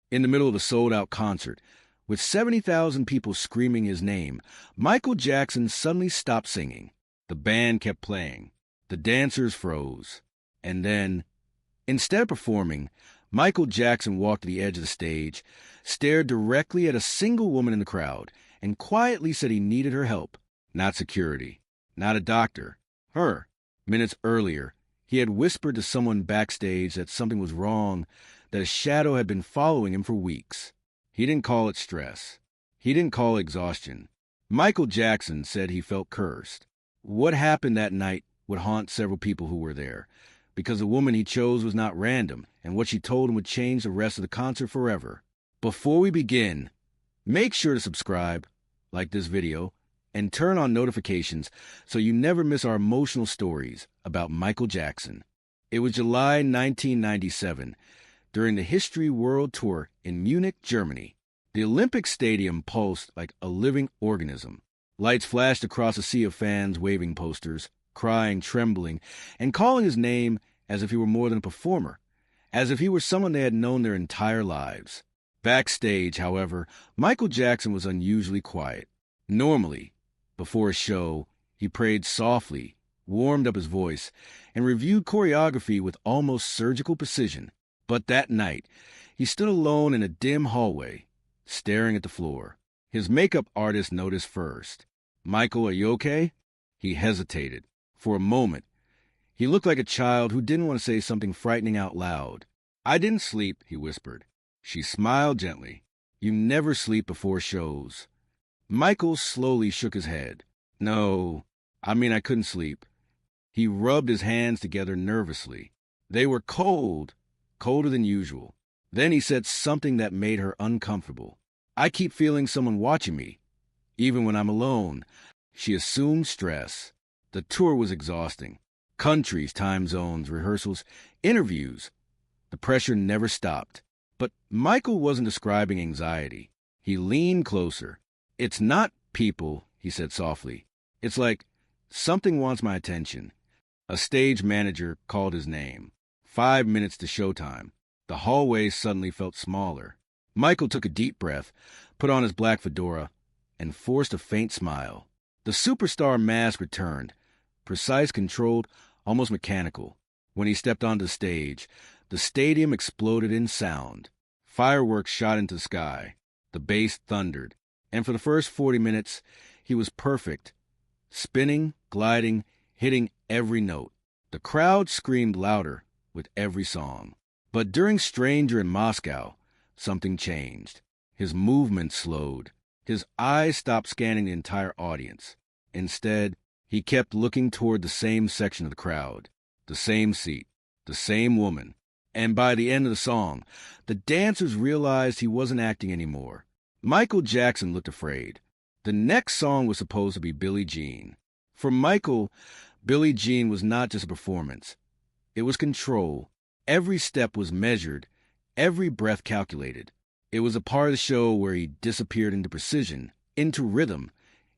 In the middle of a sold-out concert, with 70,000 people screaming his name, Michael Jackson suddenly stopped singing. The band kept playing. The dancers froze. And then, instead of performing, Michael Jackson walked to the edge of the stage, stared directly at a single woman in the crowd, and quietly said he needed her help. Not security. Not a doctor. Her. Minutes earlier, he had whispered to someone backstage that something was wrong, that a shadow had been following him for weeks. He didn't call it stress. He didn't call it exhaustion. Michael Jackson said he felt cursed. What happened that night would haunt several people who were there, because the woman he chose was not random, and what she told him would change the rest of the concert forever. Before we begin, make sure to subscribe, like this video, and turn on notifications so you never miss our emotional stories about Michael Jackson. It was July 1997, during the History World Tour in Munich, Germany. The Olympic Stadium pulsed like a living organism. Lights flashed across a sea of fans waving posters, crying, trembling, and calling his name as if he were more than a performer, as if he were someone they had known their entire lives. Backstage, however, Michael Jackson was unusually quiet. Normally, before a show, he prayed softly, warmed up his voice, and reviewed choreography with almost surgical precision. But that night, he stood alone in a dim hallway, staring at the floor. His makeup artist noticed first. "Michael, are you okay?" He hesitated. For a moment, he looked like a child who didn't want to say something frightening out loud. "I didn't sleep," he whispered. She smiled gently. "You never sleep before shows." Michael slowly shook his head. "No, I couldn't sleep." He rubbed his hands together nervously. They were cold, colder than usual. Then he said something that made her uncomfortable. "I keep feeling someone watching me, even when I'm alone." She assumed stress. The tour was exhausting. Countries, time zones, rehearsals, interviews. The pressure never stopped. But Michael wasn't describing anxiety. He leaned closer. "It's not people," he said softly. "It's like something wants my attention." A stage manager called his name. 5 minutes to showtime. The hallway suddenly felt smaller. Michael took a deep breath, put on his black fedora, and forced a faint smile. The superstar mask returned, precise, controlled, almost mechanical. When he stepped onto the stage, the stadium exploded in sound. Fireworks shot into the sky. The bass thundered. And for the first 40 minutes, he was perfect. Spinning, gliding, hitting every note. The crowd screamed louder with every song. But during Stranger in Moscow, something changed. His movement slowed. His eyes stopped scanning the entire audience. Instead, he kept looking toward the same section of the crowd, the same seat, the same woman. And by the end of the song, the dancers realized he wasn't acting anymore. Michael Jackson looked afraid. The next song was supposed to be Billie Jean. For Michael, Billie Jean was not just a performance. It was control. Every step was measured, every breath calculated. It was a part of the show where he disappeared into precision, into rhythm,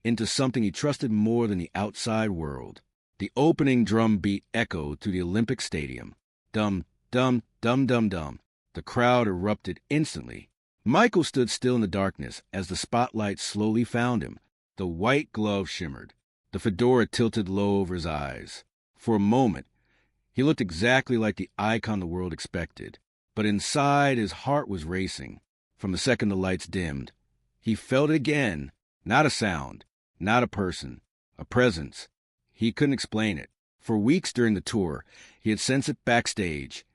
into something he trusted more than the outside world. The opening drum beat echoed through the Olympic Stadium. Dum, dum, dum, dum, dum. The crowd erupted instantly. Michael stood still in the darkness as the spotlight slowly found him. The white glove shimmered. The fedora tilted low over his eyes. For a moment, he looked exactly like the icon the world expected. But inside, his heart was racing. From the second the lights dimmed, he felt it again. Not a sound, not a person, a presence. He couldn't explain it. For weeks during the tour, he had sensed it backstage,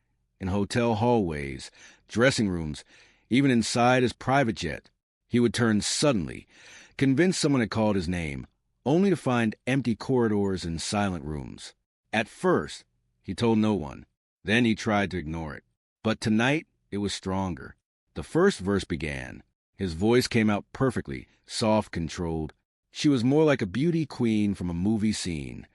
in hotel hallways, dressing rooms, even inside his private jet. He would turn suddenly, convinced someone had called his name, only to find empty corridors and silent rooms. At first, he told no one. Then he tried to ignore it. But tonight, it was stronger. The first verse began. His voice came out perfectly, soft, controlled. She was more like a beauty queen from a movie scene.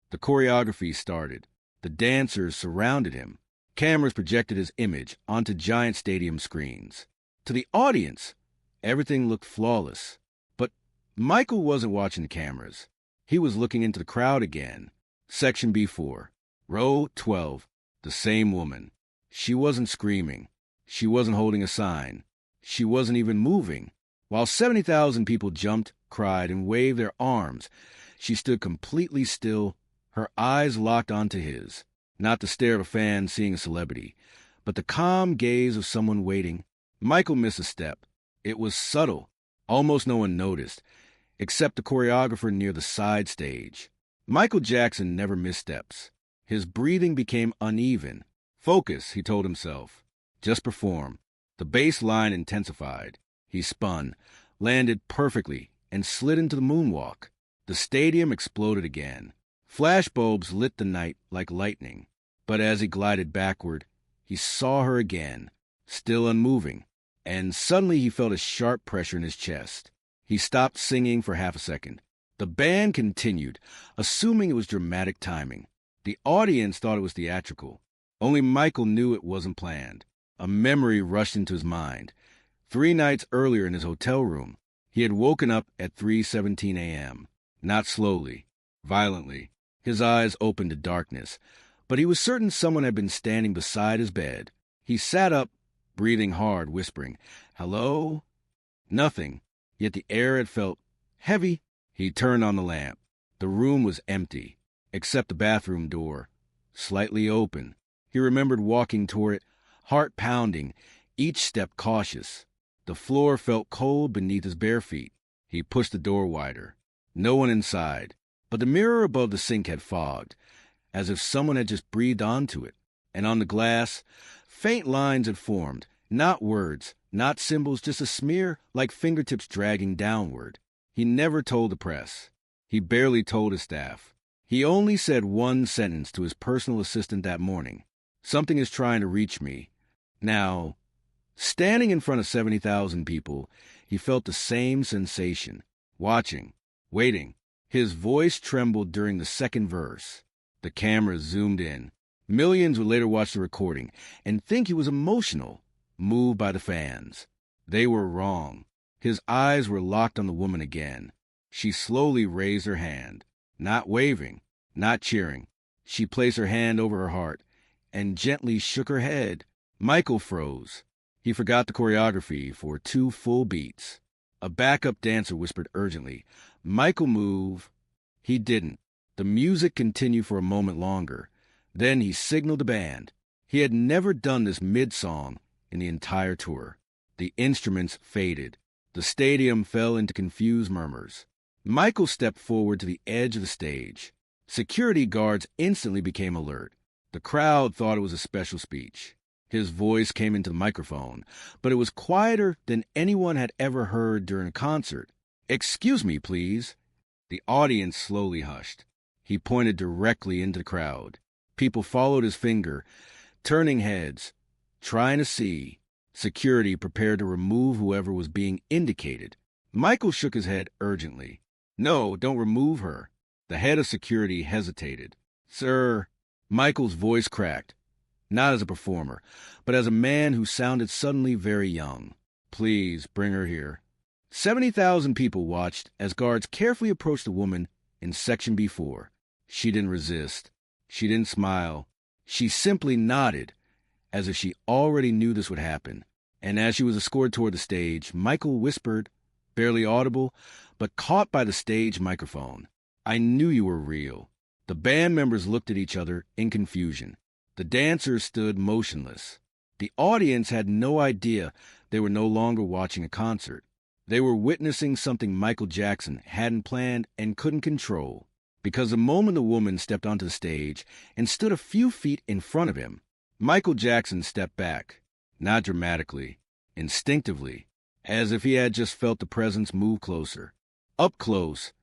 The choreography started. The dancers surrounded him. Cameras projected his image onto giant stadium screens. To the audience, everything looked flawless. But Michael wasn't watching the cameras. He was looking into the crowd again. Section B4, row 12, the same woman. She wasn't screaming. She wasn't holding a sign. She wasn't even moving. While 70,000 people jumped, cried, and waved their arms, she stood completely still, her eyes locked onto his. Not the stare of a fan seeing a celebrity, but the calm gaze of someone waiting. Michael missed a step. It was subtle. Almost no one noticed, except the choreographer near the side stage. Michael Jackson never missed steps. His breathing became uneven. Focus, he told himself. Just perform. The bass line intensified. He spun, landed perfectly, and slid into the moonwalk. The stadium exploded again. Flashbulbs lit the night like lightning. But as he glided backward, he saw her again, still unmoving, and suddenly he felt a sharp pressure in his chest. He stopped singing for half a second. The band continued, assuming it was dramatic timing. The audience thought it was theatrical. Only Michael knew it wasn't planned. A memory rushed into his mind. 3 nights earlier in his hotel room, he had woken up at 3:17 a.m. Not slowly, violently. His eyes opened to darkness, but he was certain someone had been standing beside his bed. He sat up, breathing hard, whispering, "Hello?" Nothing, yet the air had felt heavy. He turned on the lamp. The room was empty, except the bathroom door, slightly open. He remembered walking toward it, heart pounding, each step cautious. The floor felt cold beneath his bare feet. He pushed the door wider. No one inside, but the mirror above the sink had fogged, as if someone had just breathed onto it. And on the glass, faint lines had formed, not words, not symbols, just a smear like fingertips dragging downward. He never told the press. He barely told his staff. He only said one sentence to his personal assistant that morning. "Something is trying to reach me." Now, standing in front of 70,000 people, he felt the same sensation. Watching, waiting. His voice trembled during the second verse. The camera zoomed in. Millions would later watch the recording and think he was emotional, moved by the fans. They were wrong. His eyes were locked on the woman again. She slowly raised her hand, not waving, not cheering. She placed her hand over her heart and gently shook her head. Michael froze. He forgot the choreography for 2 full beats. A backup dancer whispered urgently, "Michael, move." He didn't. The music continued for a moment longer. Then he signaled the band. He had never done this mid-song in the entire tour. The instruments faded. The stadium fell into confused murmurs. Michael stepped forward to the edge of the stage. Security guards instantly became alert. The crowd thought it was a special speech. His voice came into the microphone, but it was quieter than anyone had ever heard during a concert. "Excuse me, please." The audience slowly hushed. He pointed directly into the crowd. People followed his finger, turning heads, trying to see. Security prepared to remove whoever was being indicated. Michael shook his head urgently. "No, don't remove her." The head of security hesitated. "Sir," Michael's voice cracked, not as a performer, but as a man who sounded suddenly very young. "Please bring her here." 70,000 people watched as guards carefully approached the woman in Section B4. She didn't resist. She didn't smile. She simply nodded, as if she already knew this would happen. And as she was escorted toward the stage, Michael whispered, barely audible, but caught by the stage microphone, "I knew you were real." The band members looked at each other in confusion. The dancers stood motionless. The audience had no idea they were no longer watching a concert. They were witnessing something Michael Jackson hadn't planned and couldn't control. Because the moment the woman stepped onto the stage and stood a few feet in front of him, Michael Jackson stepped back, not dramatically, instinctively, as if he had just felt the presence move closer. Up close,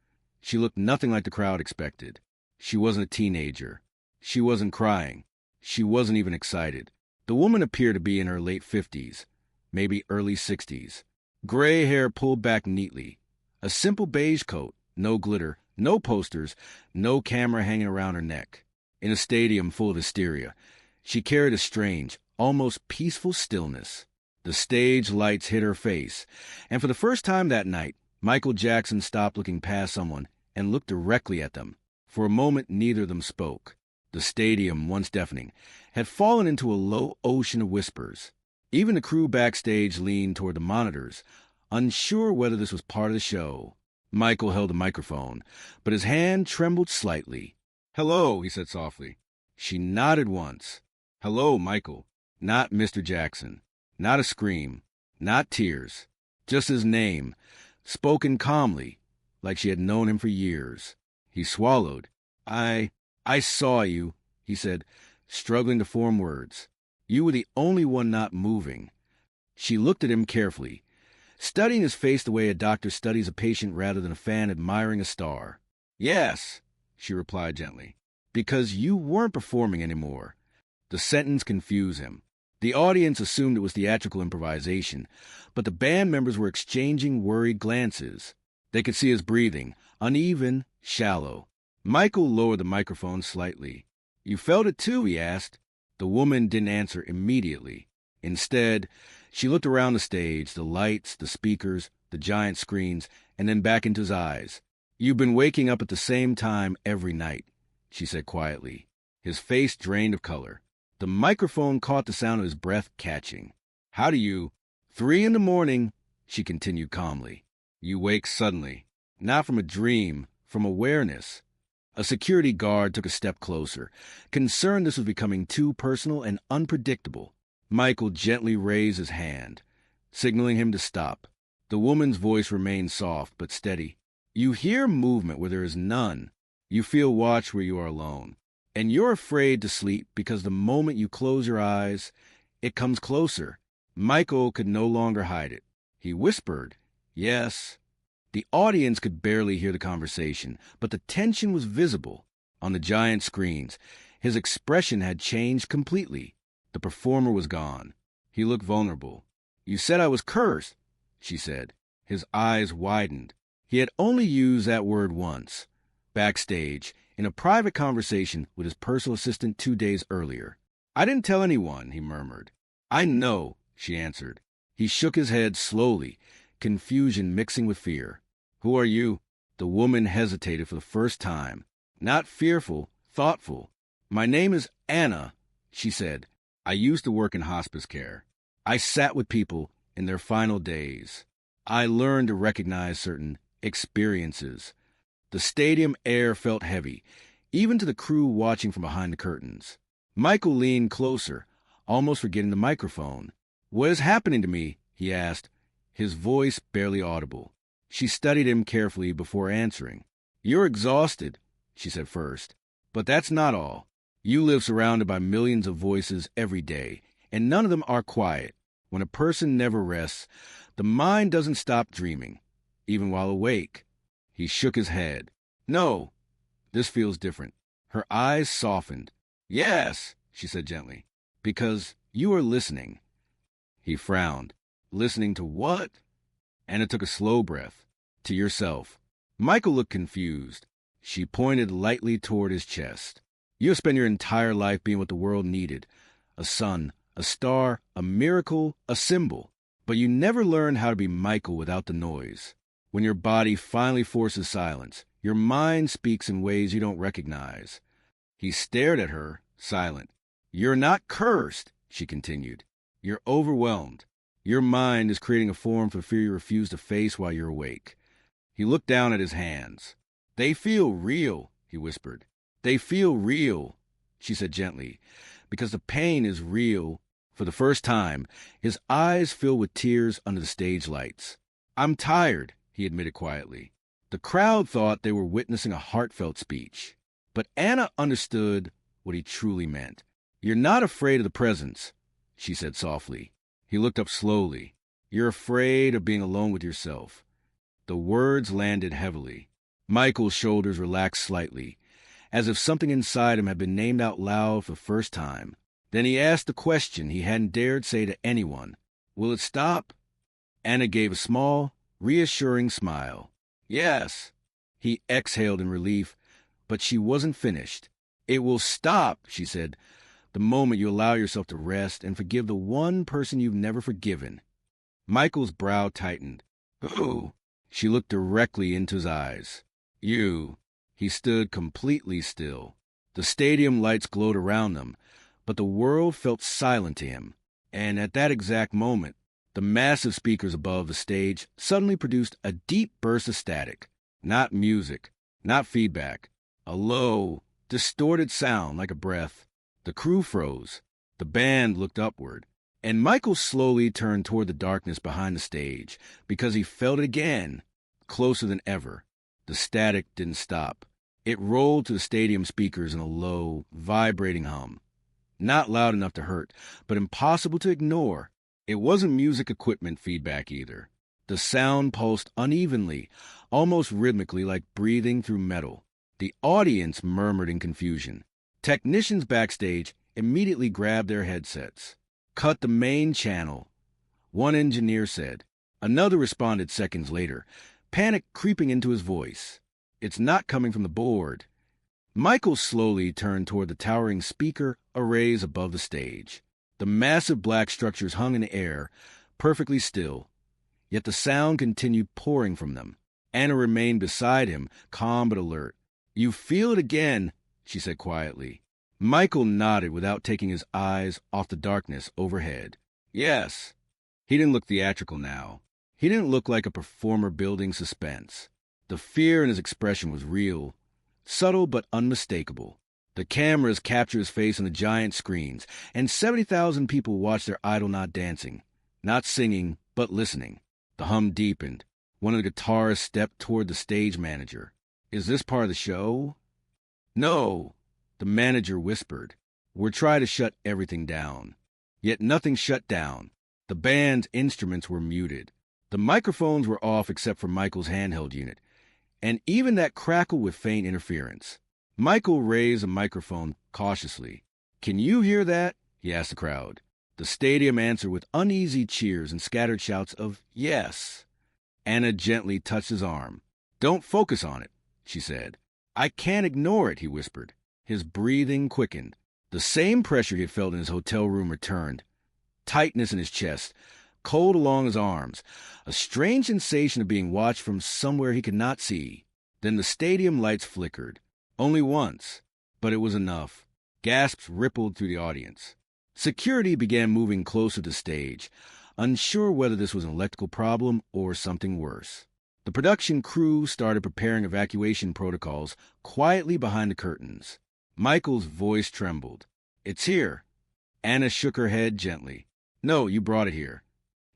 she looked nothing like the crowd expected. She wasn't a teenager. She wasn't crying. She wasn't even excited. The woman appeared to be in her late 50s, maybe early 60s. Gray hair pulled back neatly. A simple beige coat, no glitter, no posters, no camera hanging around her neck. In a stadium full of hysteria, she carried a strange, almost peaceful stillness. The stage lights hit her face, and for the first time that night, Michael Jackson stopped looking past someone and looked directly at them. For a moment, neither of them spoke. The stadium, once deafening, had fallen into a low ocean of whispers. Even the crew backstage leaned toward the monitors, unsure whether this was part of the show. Michael held a microphone, but his hand trembled slightly. "Hello," he said softly. She nodded once. "Hello, Michael." Not Mr. Jackson. Not a scream. Not tears. Just his name, spoken calmly, like she had known him for years. He swallowed. I saw you," he said, struggling to form words. "You were the only one not moving." She looked at him carefully, studying his face the way a doctor studies a patient rather than a fan admiring a star. "Yes," she replied gently, "because you weren't performing anymore." The sentence confused him. The audience assumed it was theatrical improvisation, but the band members were exchanging worried glances. They could see his breathing, uneven, shallow. Michael lowered the microphone slightly. "You felt it too?" he asked. The woman didn't answer immediately. Instead, she looked around the stage, the lights, the speakers, the giant screens, and then back into his eyes. "You've been waking up at the same time every night," she said quietly. His face drained of color. The microphone caught the sound of his breath catching. "How do you—" 3 a.m, she continued calmly. "You wake suddenly. Not from a dream, from awareness." A security guard took a step closer, concerned this was becoming too personal and unpredictable. Michael gently raised his hand, signaling him to stop. The woman's voice remained soft but steady. "You hear movement where there is none. You feel watched where you are alone. And you're afraid to sleep because the moment you close your eyes, it comes closer." Michael could no longer hide it. He whispered, "Yes." The audience could barely hear the conversation, but the tension was visible. On the giant screens, his expression had changed completely. The performer was gone. He looked vulnerable. "You said I was cursed," she said. His eyes widened. He had only used that word once, backstage, in a private conversation with his personal assistant 2 days earlier. "I didn't tell anyone," he murmured. "I know," she answered. He shook his head slowly, confusion mixing with fear. "Who are you?" The woman hesitated for the first time. Not fearful, thoughtful. "My name is Anna," she said. "I used to work in hospice care. I sat with people in their final days. I learned to recognize certain experiences." The stadium air felt heavy, even to the crew watching from behind the curtains. Michael leaned closer, almost forgetting the microphone. "What is happening to me?" he asked, his voice barely audible. She studied him carefully before answering. "You're exhausted," she said first. "But that's not all. You live surrounded by millions of voices every day, and none of them are quiet. When a person never rests, the mind doesn't stop dreaming, even while awake." He shook his head. "No, this feels different." Her eyes softened. "Yes," she said gently, "because you are listening." He frowned. "Listening to what?" Anna took a slow breath. "To yourself." Michael looked confused. She pointed lightly toward his chest. "You have spent your entire life being what the world needed. A sun, a star, a miracle, a symbol. But you never learned how to be Michael without the noise. When your body finally forces silence, your mind speaks in ways you don't recognize." He stared at her, silent. "You're not cursed," she continued. "You're overwhelmed. Your mind is creating a form for fear you refuse to face while you're awake." He looked down at his hands. "They feel real," he whispered. "They feel real," she said gently, "because the pain is real." For the first time, his eyes filled with tears under the stage lights. "I'm tired," he admitted quietly. The crowd thought they were witnessing a heartfelt speech. But Anna understood what he truly meant. "You're not afraid of the presence," she said softly. He looked up slowly. "You're afraid of being alone with yourself." The words landed heavily. Michael's shoulders relaxed slightly, as if something inside him had been named out loud for the first time. Then he asked the question he hadn't dared say to anyone. "Will it stop?" Anna gave a small, reassuring smile. "Yes." He exhaled in relief, but she wasn't finished. "It will stop," she said, "the moment you allow yourself to rest and forgive the one person you've never forgiven." Michael's brow tightened. "Who?" She looked directly into his eyes. "You." He stood completely still. The stadium lights glowed around them, but the world felt silent to him. And at that exact moment, the massive speakers above the stage suddenly produced a deep burst of static. Not music, not feedback. A low, distorted sound like a breath. The crew froze. The band looked upward. And Michael slowly turned toward the darkness behind the stage because he felt it again, closer than ever. The static didn't stop. It rolled to the stadium speakers in a low, vibrating hum. Not loud enough to hurt, but impossible to ignore. It wasn't music equipment feedback either. The sound pulsed unevenly, almost rhythmically like breathing through metal. The audience murmured in confusion. Technicians backstage immediately grabbed their headsets. Cut the main channel, one engineer said. Another responded seconds later, panic creeping into his voice. It's not coming from the board. Michael slowly turned toward the towering speaker arrays above the stage. The massive black structures hung in the air, perfectly still. Yet the sound continued pouring from them. Anna remained beside him, calm but alert. "You feel it again," she said quietly. Michael nodded without taking his eyes off the darkness overhead. Yes. He didn't look theatrical now. He didn't look like a performer building suspense. The fear in his expression was real, subtle but unmistakable. The cameras captured his face on the giant screens, and 70,000 people watched their idol not dancing, not singing, but listening. The hum deepened. One of the guitarists stepped toward the stage manager. "Is this part of the show?" "No," the manager whispered. "We're trying to shut everything down." Yet nothing shut down. The band's instruments were muted. The microphones were off except for Michael's handheld unit, and even that crackled with faint interference. Michael raised a microphone cautiously. "Can you hear that?" he asked the crowd. The stadium answered with uneasy cheers and scattered shouts of yes. Anna gently touched his arm. "Don't focus on it," she said. "I can't ignore it," he whispered. His breathing quickened. The same pressure he had felt in his hotel room returned. Tightness in his chest, cold along his arms, a strange sensation of being watched from somewhere he could not see. Then the stadium lights flickered. Only once, but it was enough. Gasps rippled through the audience. Security began moving closer to the stage, unsure whether this was an electrical problem or something worse. The production crew started preparing evacuation protocols quietly behind the curtains. Michael's voice trembled. "It's here." Anna shook her head gently. "No, you brought it here."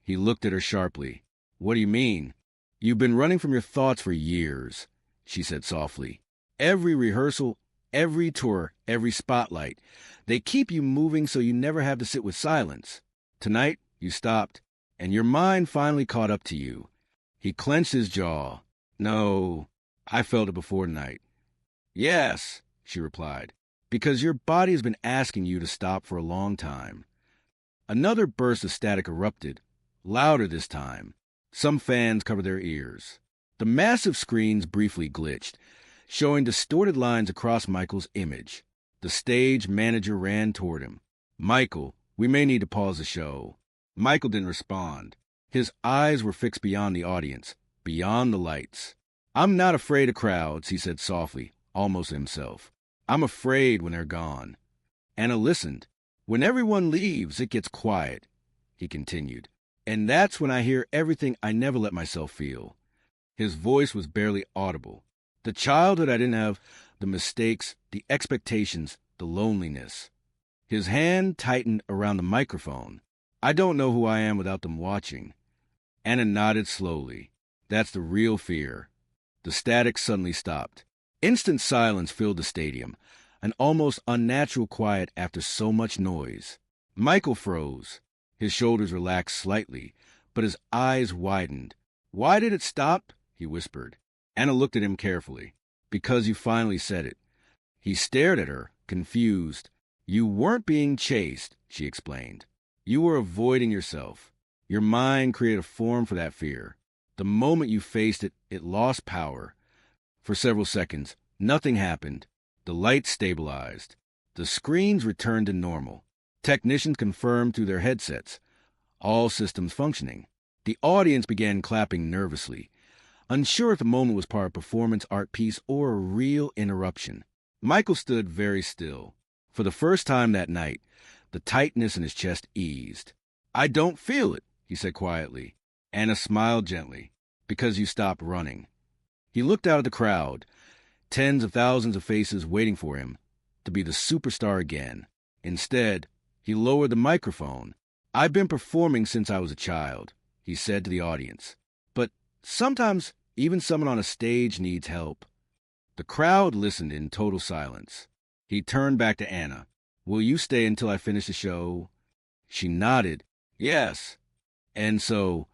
He looked at her sharply. "What do you mean?" "You've been running from your thoughts for years," she said softly. "Every rehearsal, every tour, every spotlight. They keep you moving so you never have to sit with silence. Tonight, you stopped, and your mind finally caught up to you." He clenched his jaw. "No, I felt it before tonight." "Yes," she replied, "because your body has been asking you to stop for a long time." Another burst of static erupted, louder this time. Some fans covered their ears. The massive screens briefly glitched, showing distorted lines across Michael's image. The stage manager ran toward him. "Michael, we may need to pause the show." Michael didn't respond. His eyes were fixed beyond the audience, beyond the lights. "I'm not afraid of crowds," he said softly, almost to himself. "I'm afraid when they're gone." Anna listened. "When everyone leaves, it gets quiet," he continued. "And that's when I hear everything I never let myself feel." His voice was barely audible. "The childhood I didn't have, the mistakes, the expectations, the loneliness." His hand tightened around the microphone. "I don't know who I am without them watching." Anna nodded slowly. "That's the real fear." The static suddenly stopped. Instant silence filled the stadium, an almost unnatural quiet after so much noise. Michael froze. His shoulders relaxed slightly, but his eyes widened. "Why did it stop?" he whispered. Anna looked at him carefully. "Because you finally said it." He stared at her, confused. "You weren't being chased," she explained. "You were avoiding yourself. Your mind created a form for that fear. The moment you faced it, it lost power. For several seconds, nothing happened. The lights stabilized. The screens returned to normal. Technicians confirmed through their headsets. All systems functioning. The audience began clapping nervously, unsure if the moment was part of a performance art piece or a real interruption. Michael stood very still. For the first time that night, the tightness in his chest eased. I don't feel it, he said quietly. Anna smiled gently. Because you stopped running. He looked out at the crowd, tens of thousands of faces waiting for him to be the superstar again. Instead, he lowered the microphone. I've been performing since I was a child, he said to the audience. But sometimes even someone on a stage needs help. The crowd listened in total silence. He turned back to Anna. Will you stay until I finish the show? She nodded. Yes. And so,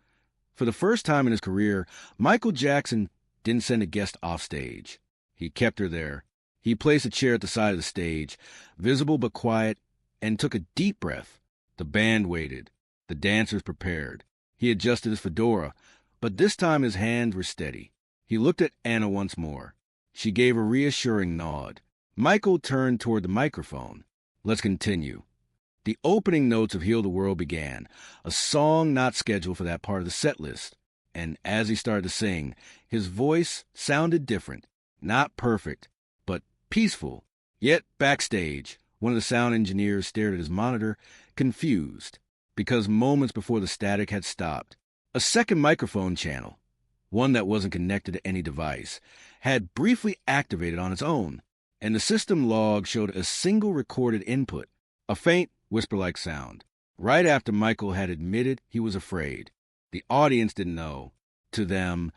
for the first time in his career, Michael Jackson didn't send a guest off stage. He kept her there. He placed a chair at the side of the stage, visible but quiet, and took a deep breath. The band waited. The dancers prepared. He adjusted his fedora, but this time his hands were steady. He looked at Anna once more. She gave a reassuring nod. Michael turned toward the microphone. Let's continue. The opening notes of Heal the World began, a song not scheduled for that part of the set list. And as he started to sing, his voice sounded different. Not perfect, but peaceful. Yet backstage, one of the sound engineers stared at his monitor, confused, because moments before the static had stopped. A second microphone channel, one that wasn't connected to any device, had briefly activated on its own, and the system log showed a single recorded input, a faint, whisper-like sound. Right after Michael had admitted he was afraid. The audience didn't know. To them,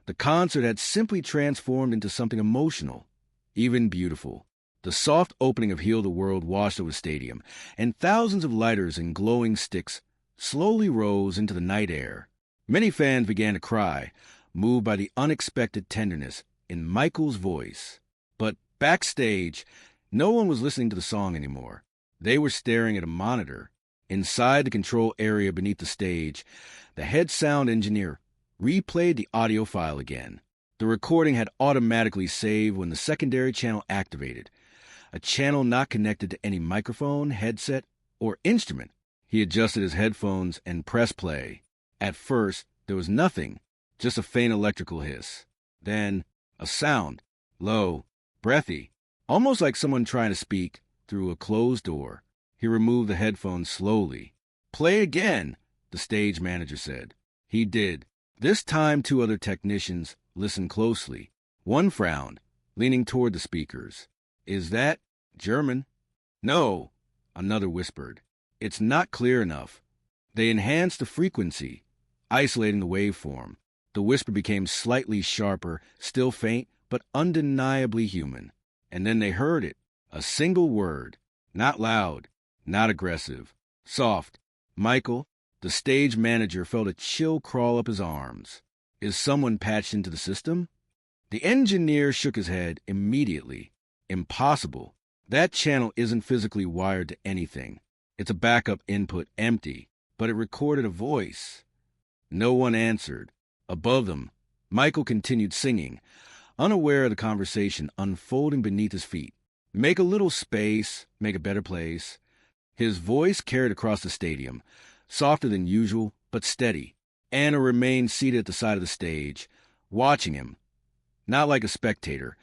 the concert had simply transformed into something emotional, even beautiful. The soft opening of Heal the World washed over the stadium, and thousands of lighters and glowing sticks slowly rose into the night air. Many fans began to cry, moved by the unexpected tenderness in Michael's voice. But backstage, no one was listening to the song anymore. They were staring at a monitor. Inside the control area beneath the stage, the head sound engineer replayed the audio file again. The recording had automatically saved when the secondary channel activated, a channel not connected to any microphone, headset, or instrument. He adjusted his headphones and pressed play. At first, there was nothing, just a faint electrical hiss. Then, a sound, low, breathy, almost like someone trying to speak through a closed door. He removed the headphones slowly. Play again, the stage manager said. He did. This time, two other technicians listened closely. One frowned, leaning toward the speakers. Is that German? No, another whispered. It's not clear enough. They enhanced the frequency, isolating the waveform. The whisper became slightly sharper, still faint, but undeniably human. And then they heard it. A single word. Not loud, not aggressive. Soft. Michael, the stage manager, felt a chill crawl up his arms. Is someone patched into the system? The engineer shook his head immediately. Impossible. That channel isn't physically wired to anything. It's a backup input, empty, but it recorded a voice. No one answered. Above them, Michael continued singing, unaware of the conversation unfolding beneath his feet. Make a little space, make a better place. His voice carried across the stadium, softer than usual, but steady. Anna remained seated at the side of the stage, watching him, not like a spectator,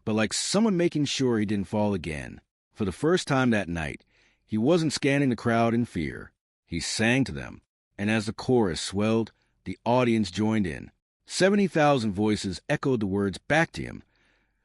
but like someone making sure he didn't fall again. For the first time that night, he wasn't scanning the crowd in fear. He sang to them, and as the chorus swelled, the audience joined in. 70,000 voices echoed the words back to him,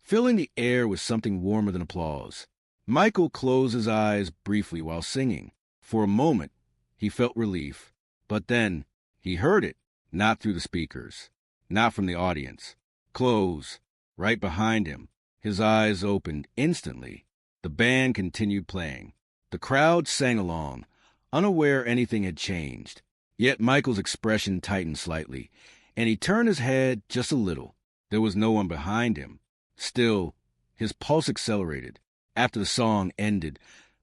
filling the air with something warmer than applause. Michael closed his eyes briefly while singing. For a moment, he felt relief. But then, he heard it, not through the speakers, not from the audience. Close, right behind him. His eyes opened instantly. The band continued playing. The crowd sang along, unaware anything had changed. Yet Michael's expression tightened slightly, and he turned his head just a little. There was no one behind him. Still, his pulse accelerated. After the song ended,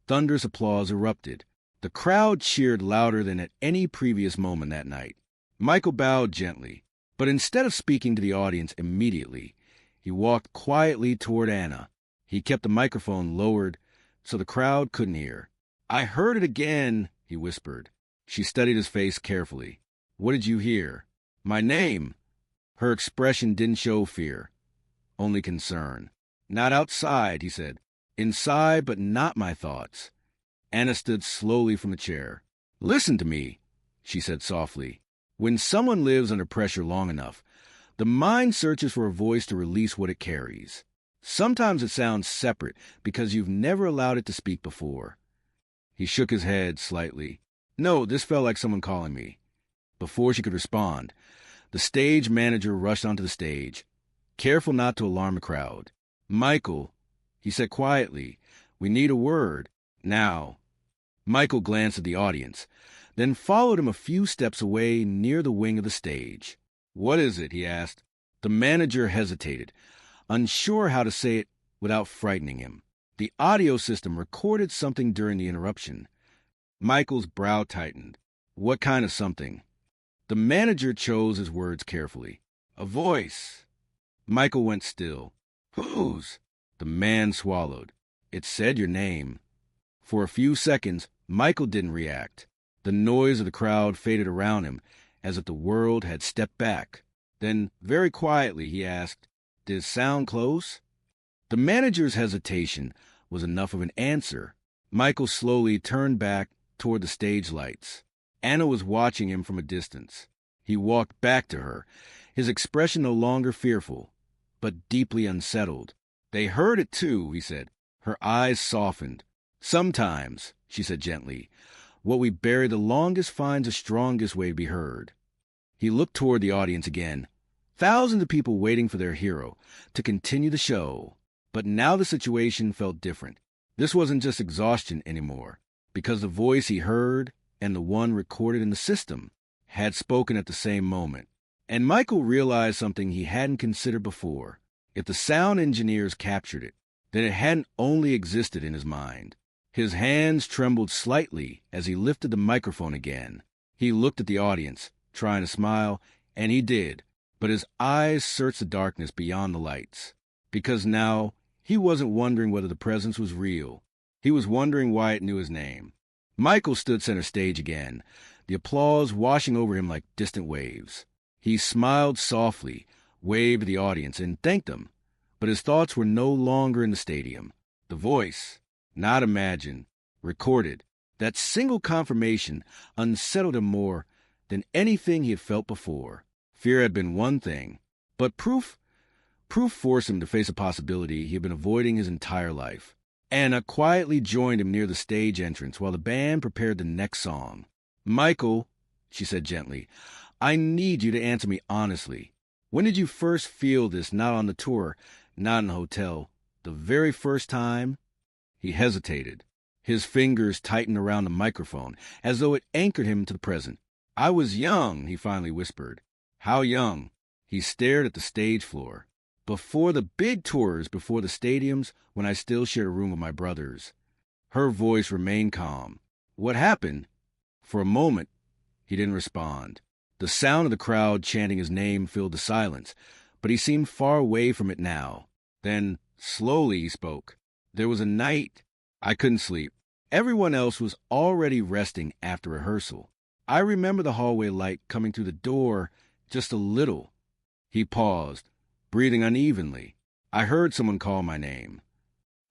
thunderous applause erupted. The crowd cheered louder than at any previous moment that night. Michael bowed gently, but instead of speaking to the audience immediately, he walked quietly toward Anna. He kept the microphone lowered so the crowd couldn't hear. I heard it again, he whispered. She studied his face carefully. What did you hear? My name. Her expression didn't show fear, only concern. Not outside, he said. Inside, but not my thoughts. Anna stood slowly from the chair. Listen to me, she said softly. When someone lives under pressure long enough, the mind searches for a voice to release what it carries. Sometimes it sounds separate because you've never allowed it to speak before. He shook his head slightly. No, this felt like someone calling me. Before she could respond, the stage manager rushed onto the stage, careful not to alarm the crowd. Michael, he said quietly, we need a word. Now. Michael glanced at the audience, then followed him a few steps away near the wing of the stage. What is it? He asked. The manager hesitated, unsure how to say it without frightening him. The audio system recorded something during the interruption. Michael's brow tightened. What kind of something? The manager chose his words carefully. A voice. Michael went still. Whose? The man swallowed. It said your name. For a few seconds, Michael didn't react. The noise of the crowd faded around him, as if the world had stepped back. Then, very quietly, he asked, Did it sound close? The manager's hesitation was enough of an answer. Michael slowly turned back toward the stage lights. Anna was watching him from a distance. He walked back to her, his expression no longer fearful, but deeply unsettled. They heard it too, he said. Her eyes softened. Sometimes, she said gently, what we bury the longest finds the strongest way to be heard. He looked toward the audience again. Thousands of people waiting for their hero to continue the show. But now the situation felt different. This wasn't just exhaustion anymore, because the voice he heard and the one recorded in the system had spoken at the same moment. And Michael realized something he hadn't considered before. If the sound engineers captured it, then it hadn't only existed in his mind. His hands trembled slightly as he lifted the microphone again. He looked at the audience, trying to smile, and he did, but his eyes searched the darkness beyond the lights. Because now, he wasn't wondering whether the presence was real. He was wondering why it knew his name. Michael stood center stage again, the applause washing over him like distant waves. He smiled softly, waved to the audience, and thanked them. But his thoughts were no longer in the stadium. The voice, not imagined, recorded, that single confirmation unsettled him more than anything he had felt before. Fear had been one thing, but proof forced him to face a possibility he had been avoiding his entire life. Anna quietly joined him near the stage entrance while the band prepared the next song. Michael, she said gently, I need you to answer me honestly. When did you first feel this, not on the tour, not in the hotel? The very first time? He hesitated. His fingers tightened around the microphone, as though it anchored him to the present. I was young, he finally whispered. How young? He stared at the stage floor. Before the big tours, before the stadiums, when I still shared a room with my brothers. Her voice remained calm. What happened? For a moment, he didn't respond. The sound of the crowd chanting his name filled the silence, but he seemed far away from it now. Then, slowly, he spoke. There was a night I couldn't sleep. Everyone else was already resting after rehearsal. I remember the hallway light coming through the door just a little. He paused, breathing unevenly. I heard someone call my name.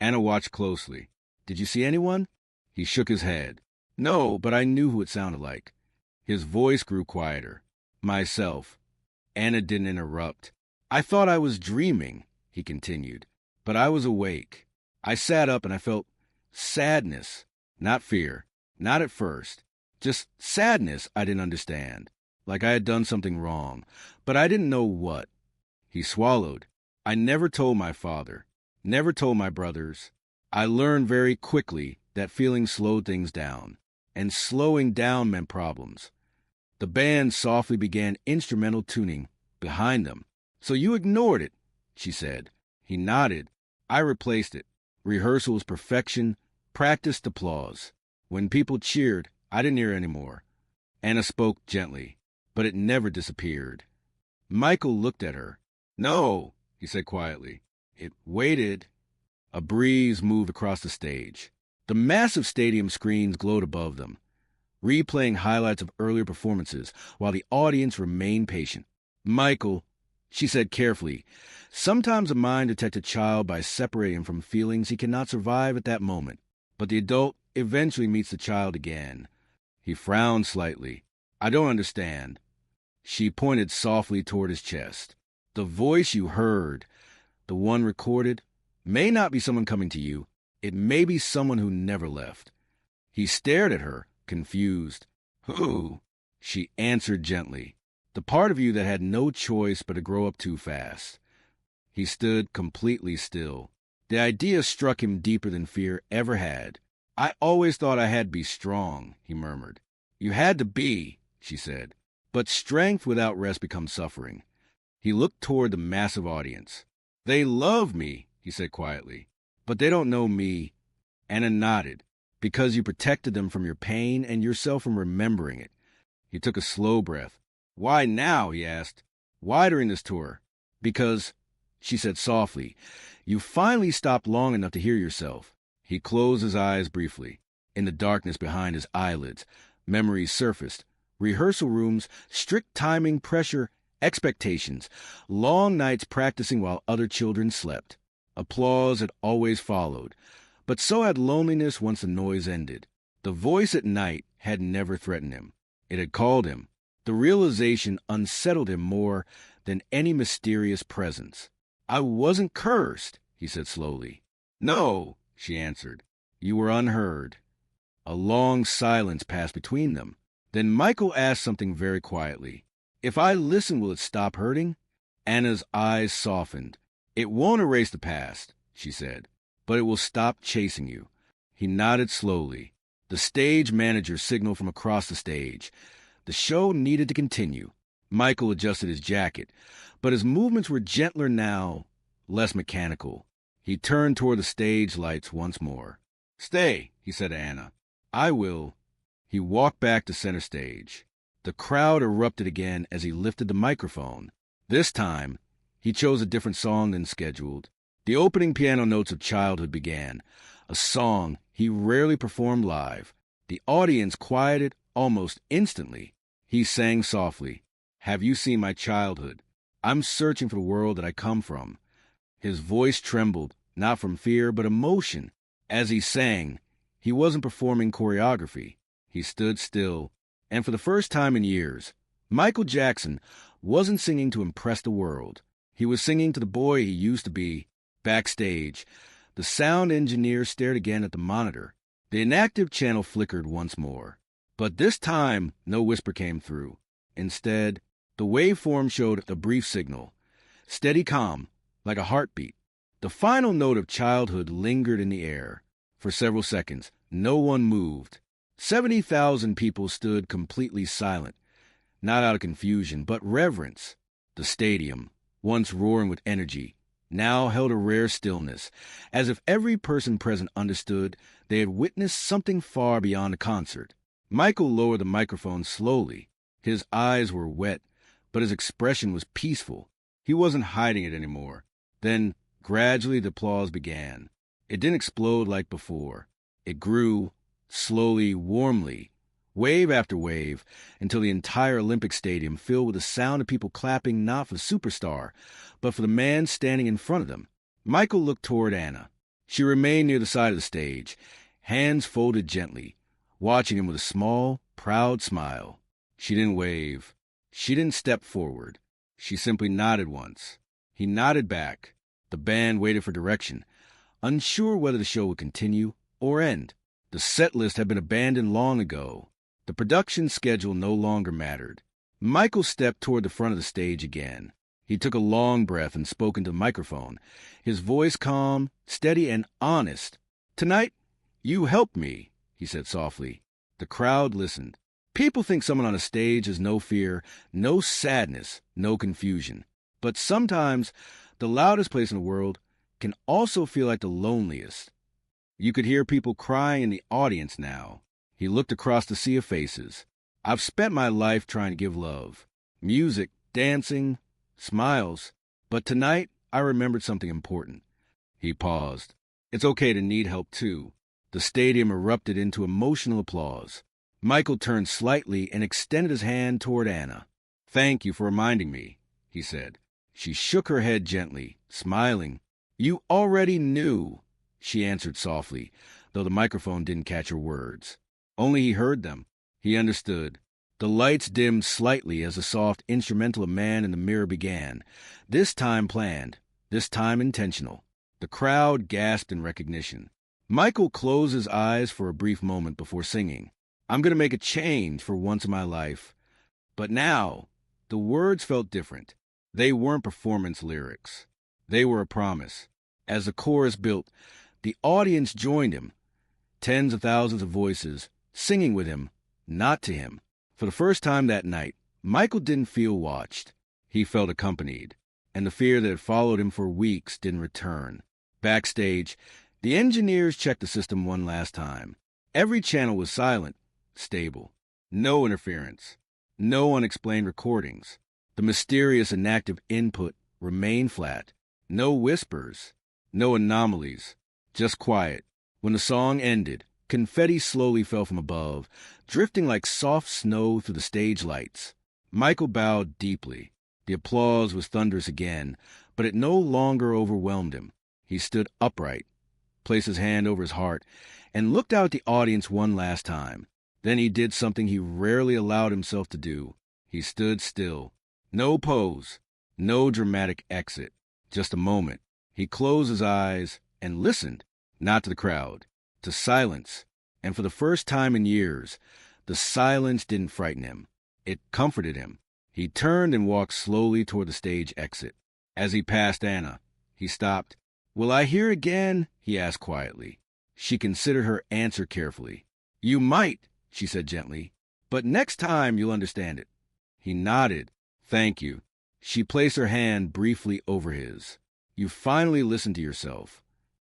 Anna watched closely. Did you see anyone? He shook his head. No, but I knew who it sounded like. His voice grew quieter. Myself. Anna didn't interrupt. I thought I was dreaming, he continued, but I was awake. I sat up and I felt sadness, not fear, not at first, just sadness I didn't understand, like I had done something wrong, but I didn't know what. He swallowed. I never told my father, never told my brothers. I learned very quickly that feeling slowed things down, and slowing down meant problems. The band softly began instrumental tuning behind them. So you ignored it, she said. He nodded. I replaced it. Rehearsal was perfection, practiced applause. When people cheered, I didn't hear anymore. Anna spoke gently, but it never disappeared. Michael looked at her. No, he said quietly. It waited. A breeze moved across the stage. The massive stadium screens glowed above them, replaying highlights of earlier performances while the audience remained patient. Michael, she said carefully, sometimes a mind detects a child by separating him from feelings he cannot survive at that moment, but the adult eventually meets the child again. He frowned slightly. I don't understand. She pointed softly toward his chest. The voice you heard, the one recorded, may not be someone coming to you. It may be someone who never left. He stared at her, confused. Who? She answered gently. The part of you that had no choice but to grow up too fast. He stood completely still. The idea struck him deeper than fear ever had. I always thought I had to be strong, he murmured. You had to be, she said. But strength without rest becomes suffering. He looked toward the massive audience. They love me, he said quietly. But they don't know me. Anna nodded. Because you protected them from your pain and yourself from remembering it. He took a slow breath. Why now? He asked. Why during this tour? Because, she said softly, you finally stopped long enough to hear yourself. He closed his eyes briefly. In the darkness behind his eyelids, memories surfaced. Rehearsal rooms, strict timing, pressure, expectations, long nights practicing while other children slept. Applause had always followed, but so had loneliness once the noise ended. The voice at night had never threatened him. It had called him. The realization unsettled him more than any mysterious presence. I wasn't cursed, he said slowly. No, she answered. You were unheard. A long silence passed between them. Then Michael asked something very quietly. If I listen, will it stop hurting? Anna's eyes softened. It won't erase the past, she said, but it will stop chasing you. He nodded slowly. The stage manager signaled from across the stage. The show needed to continue. Michael adjusted his jacket, but his movements were gentler now, less mechanical. He turned toward the stage lights once more. Stay, he said to Anna. I will. He walked back to center stage. The crowd erupted again as he lifted the microphone. This time, he chose a different song than scheduled. The opening piano notes of Childhood began, a song he rarely performed live. The audience quieted almost instantly. He sang softly, Have you seen my childhood? I'm searching for the world that I come from. His voice trembled, not from fear, but emotion. As he sang, he wasn't performing choreography. He stood still, and for the first time in years, Michael Jackson wasn't singing to impress the world. He was singing to the boy he used to be. Backstage, the sound engineer stared again at the monitor. The inactive channel flickered once more. But this time, no whisper came through. Instead, the waveform showed a brief signal. Steady calm, like a heartbeat. The final note of Childhood lingered in the air. For several seconds, no one moved. 70,000 people stood completely silent, not out of confusion, but reverence. The stadium, once roaring with energy, now held a rare stillness, as if every person present understood they had witnessed something far beyond the concert. Michael lowered the microphone slowly. His eyes were wet, but his expression was peaceful. He wasn't hiding it anymore. Then, gradually, the applause began. It didn't explode like before. It grew, slowly, warmly, wave after wave, until the entire Olympic Stadium filled with the sound of people clapping not for the superstar, but for the man standing in front of them. Michael looked toward Anna. She remained near the side of the stage, hands folded gently, watching him with a small, proud smile. She didn't wave. She didn't step forward. She simply nodded once. He nodded back. The band waited for direction, unsure whether the show would continue or end. The set list had been abandoned long ago. The production schedule no longer mattered. Michael stepped toward the front of the stage again. He took a long breath and spoke into the microphone, his voice calm, steady, and honest. Tonight, you helped me, he said softly. The crowd listened. People think someone on a stage has no fear, no sadness, no confusion. But sometimes, the loudest place in the world can also feel like the loneliest. You could hear people crying in the audience now. He looked across the sea of faces. I've spent my life trying to give love. Music, dancing, smiles. But tonight, I remembered something important. He paused. It's okay to need help, too. The stadium erupted into emotional applause. Michael turned slightly and extended his hand toward Anna. Thank you for reminding me, he said. She shook her head gently, smiling. You already knew, she answered softly, though the microphone didn't catch her words. Only he heard them. He understood. The lights dimmed slightly as the soft instrumental of Man in the Mirror began, this time planned, this time intentional. The crowd gasped in recognition. Michael closed his eyes for a brief moment before singing, "I'm going to make a change for once in my life." But now, the words felt different. They weren't performance lyrics. They were a promise. As the chorus built, the audience joined him. Tens of thousands of voices, singing with him, not to him. For the first time that night, Michael didn't feel watched. He felt accompanied, and the fear that had followed him for weeks didn't return. Backstage, the engineers checked the system one last time. Every channel was silent, stable. No interference. No unexplained recordings. The mysterious inactive input remained flat. No whispers. No anomalies. Just quiet. When the song ended, confetti slowly fell from above, drifting like soft snow through the stage lights. Michael bowed deeply. The applause was thunderous again, but it no longer overwhelmed him. He stood upright, placed his hand over his heart, and looked out at the audience one last time. Then he did something he rarely allowed himself to do. He stood still. No pose, no dramatic exit, just a moment. He closed his eyes and listened, not to the crowd, to silence. And for the first time in years, the silence didn't frighten him. It comforted him. He turned and walked slowly toward the stage exit. As he passed Anna, he stopped. "Will I hear again?" he asked quietly. She considered her answer carefully. "You might," she said gently, "but next time you'll understand it." He nodded. "Thank you." She placed her hand briefly over his. "You finally listened to yourself."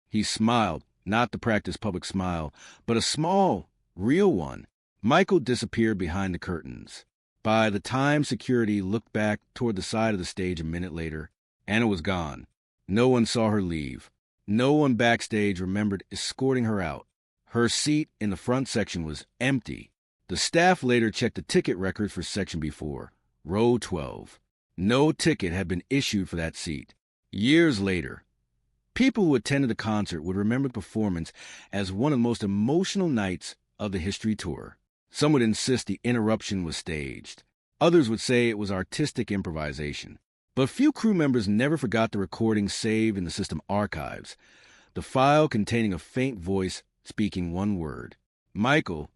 He smiled, not the practiced public smile, but a small, real one. Michael disappeared behind the curtains. By the time security looked back toward the side of the stage a minute later, Anna was gone. No one saw her leave. No one backstage remembered escorting her out. Her seat in the front section was empty. The staff later checked the ticket records for section before, row 12. No ticket had been issued for that seat. Years later, people who attended the concert would remember the performance as one of the most emotional nights of the History Tour. Some would insist the interruption was staged. Others would say it was artistic improvisation. But few crew members never forgot the recording saved in the system archives, the file containing a faint voice speaking one word, Michael,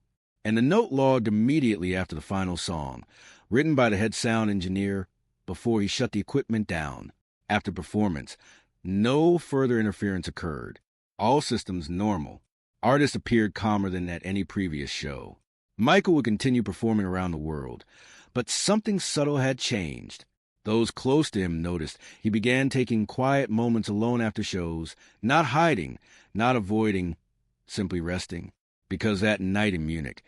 and the note logged immediately after the final song, written by the head sound engineer before he shut the equipment down. After performance, no further interference occurred. All systems normal. Artists appeared calmer than at any previous show. Michael would continue performing around the world, but something subtle had changed. Those close to him noticed he began taking quiet moments alone after shows, not hiding, not avoiding, simply resting. Because that night in Munich,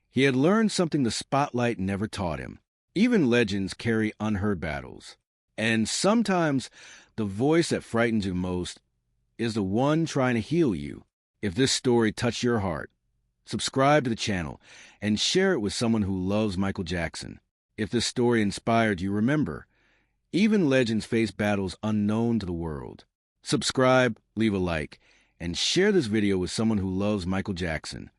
he had learned something the spotlight never taught him. Even legends carry unheard battles. And sometimes the voice that frightens you most is the one trying to heal you. If this story touched your heart, subscribe to the channel and share it with someone who loves Michael Jackson. If this story inspired you, remember, even legends face battles unknown to the world. Subscribe, leave a like, and share this video with someone who loves Michael Jackson.